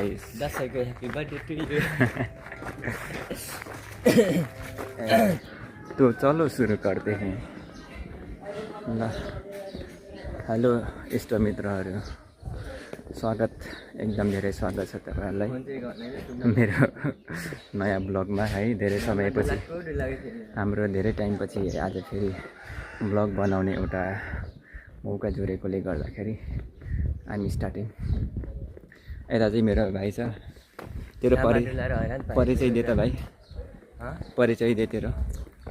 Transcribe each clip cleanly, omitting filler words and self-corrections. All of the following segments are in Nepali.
गाइस दसैँको ह्याप्पी बर्थडे टु यु। तो चलो सुरु करते हैं ल। हेलो इष्ट मित्रहरू, स्वागत, एकदम धेरै स्वागत छ तपाईँहरूलाई मेरो नयाँ ब्लगमा है। धेरै समयपछि, हाम्रो धेरै टाइमपछि आज फेरि ब्लग बनाउने एउटा मौका जोडेकोले गर्दाखेरि आइएम स्टार्टिङ। यता चाहिँ मेरो भाइ छ, तेरो परिचय दे त भाइ, परिचय दे तेरो।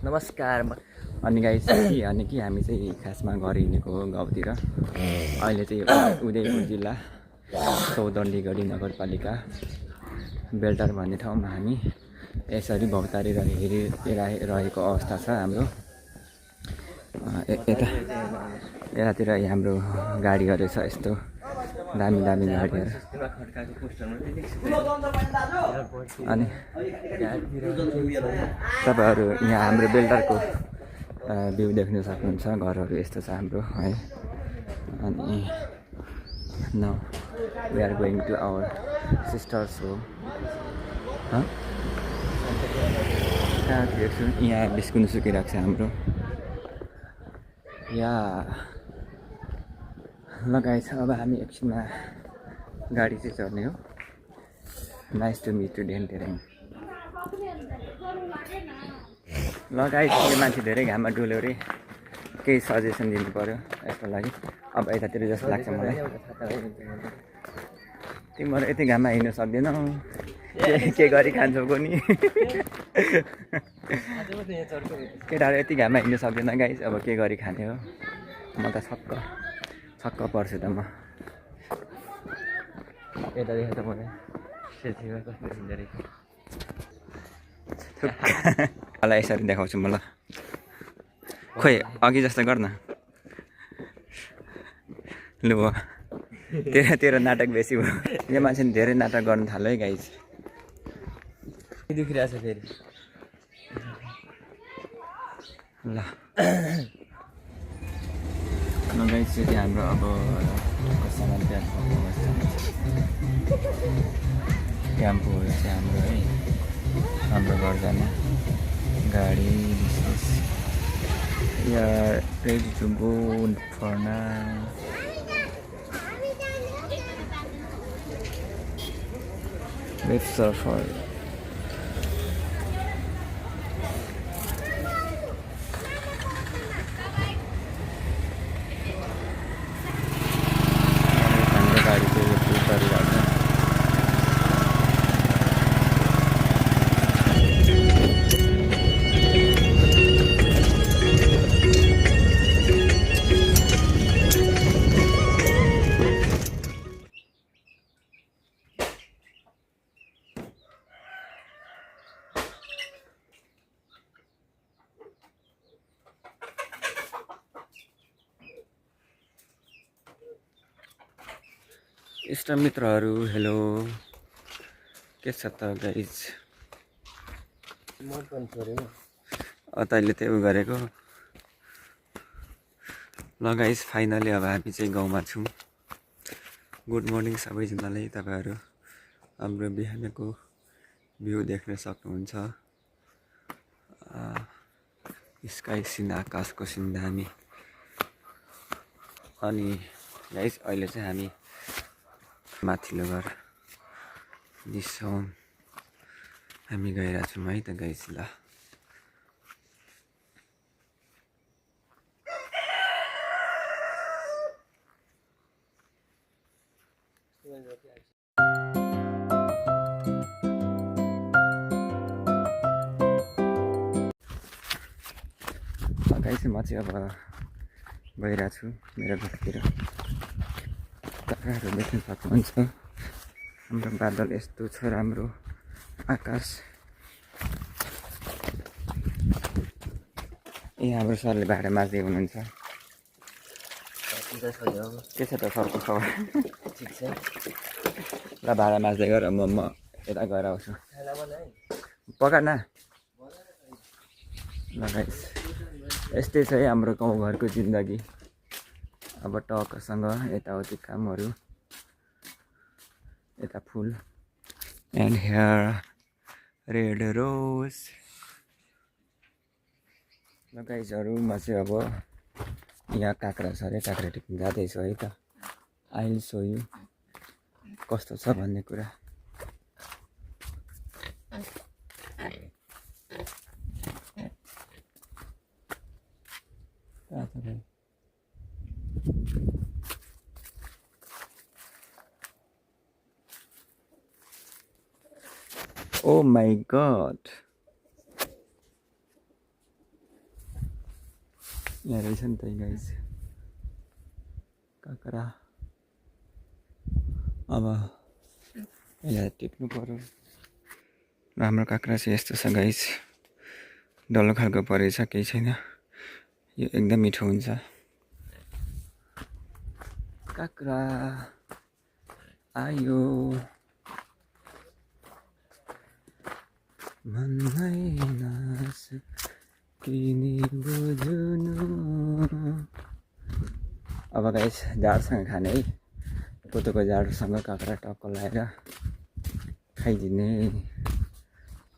नमस्कार। अनि गाइस कि हामी चाहिँ खासमा घर हिँडेको हो गाउँतिर। अहिले चाहिँ उदयपुर जिल्ला चौदण्डीगढी नगरपालिका बेल्टार भन्ने ठाउँमा हामी यसरी भौतारेर हेरिरहेको अवस्था छ हाम्रो। यतातिर हाम्रो गाडीहरू छ, यस्तो दामी दामी गाडीहरू। अनि तपाईँहरू यहाँ हाम्रो बेल्टारको भ्यू देख्न सक्नुहुन्छ। घरहरू यस्तो छ हाम्रो है। अनि now we are going to our sister's home. कहाँतिर छु, यहाँ बिस्कुन सुकिरहेको छ हाम्रो। या लगाएछ। अब हामी एकछिनमा गाडी चाहिँ चढ्ने हो। नाइस टु मिट यु डेन धेरै। लगाएछ यो मान्छे धेरै घाममा डुल्यो अरे, केही सजेसन दिनु पऱ्यो यसको लागि। अब यतातिर जस्तो लाग्छ मलाई, तिमीहरू यति घाममा हिँड्नु सक्दैनौ, के गरी खान्छौ नि। केटाहरू यति घाममा हिँड्नु सक्दैन गाइस, अब के गरी खाने हो। म त छक्क पर्छु त म। यता देखेँ त मलाई सेल्फीमा कस्तो सुन्दर रहेछ। मलाई यसरी देखाउँछु म ल। खोइ अघि जस्तो गर्न लु। भयो तेरो नाटक बेसी भयो। यो मान्छे धेरै नाटक गर्नु थाल्यो है गाइस। दुखिरहेछ फेरि ल। गाइस चाहिँ हाम्रो अब सामान ट्याम्पोहरू चाहिँ हाम्रो है, हाम्रो घर जाने गाडी विशेष या ready to go for now. Wait for गाडी चाहिँ यो पुल गरिरहेको छ। इष्ट मित्रहरू हेलो, के छ त गाइज। तैँले त्यही उ गरेको ल गाइज। फाइनली अब हामी चाहिँ गाउँमा छौँ। गुड मर्निङ सबैजनालाई। तपाईँहरू हाम्रो बिहानको भ्यू देख्न सक्नुहुन्छ। स्काई सिन, आकाशको सिन दामी। अनि गाइज अहिले चाहिँ हामी माथिल्लो घर दिसौँ हामी गइरहेको छौँ है त गाइस। ल गाइस म चाहिँ अब गइरहेको छु मेरो घरतिर। तपाईँहरू देख्न सक्नुहुन्छ हाम्रो बादल यस्तो छ राम्रो, आकाश। हाम्रो सरले भाडा माझ्दै हुनुहुन्छ। के छ त सरको खबर? ठिक छ। ल भाडा माझ्दै गर, म यता गएर आउँछु। पका न ल गाइस। यस्तै छ है हाम्रो गाउँघरको जिन्दगी। अब टकसँग यताउति कामहरू, यता फुल And here red rose. ल गाइजहरू म चाहिँ अब यहाँ काँक्रा छ अरे काँक्रा टिप्नु जाँदैछु है त आई विल सो यु कस्तो छ भन्ने कुरा ओ माई गड यहाँ रहेछ नि त गाइस काँक्रा अब यसलाई टिप्नु पर्यो राम्रो काँक्रा चाहिँ यस्तो छ गाइस डल्लो खालको परेछ केही छैन यो एकदम मिठो हुन्छ काँक्रा आयो मनमै नसकिने बुझ्नु अब गाइस जाडसँग खाने है कोदोको जाडोसँग काँक्रा टक्क लगाएर खाइदिने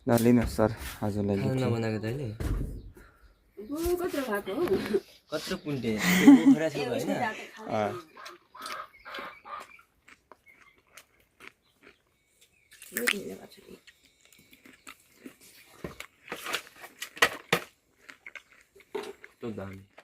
ल लिनुहोस् सर हजुरलाई नबनाएको तैँले कत्रो पुन्टे पोखरा छेउ होइन तो दामी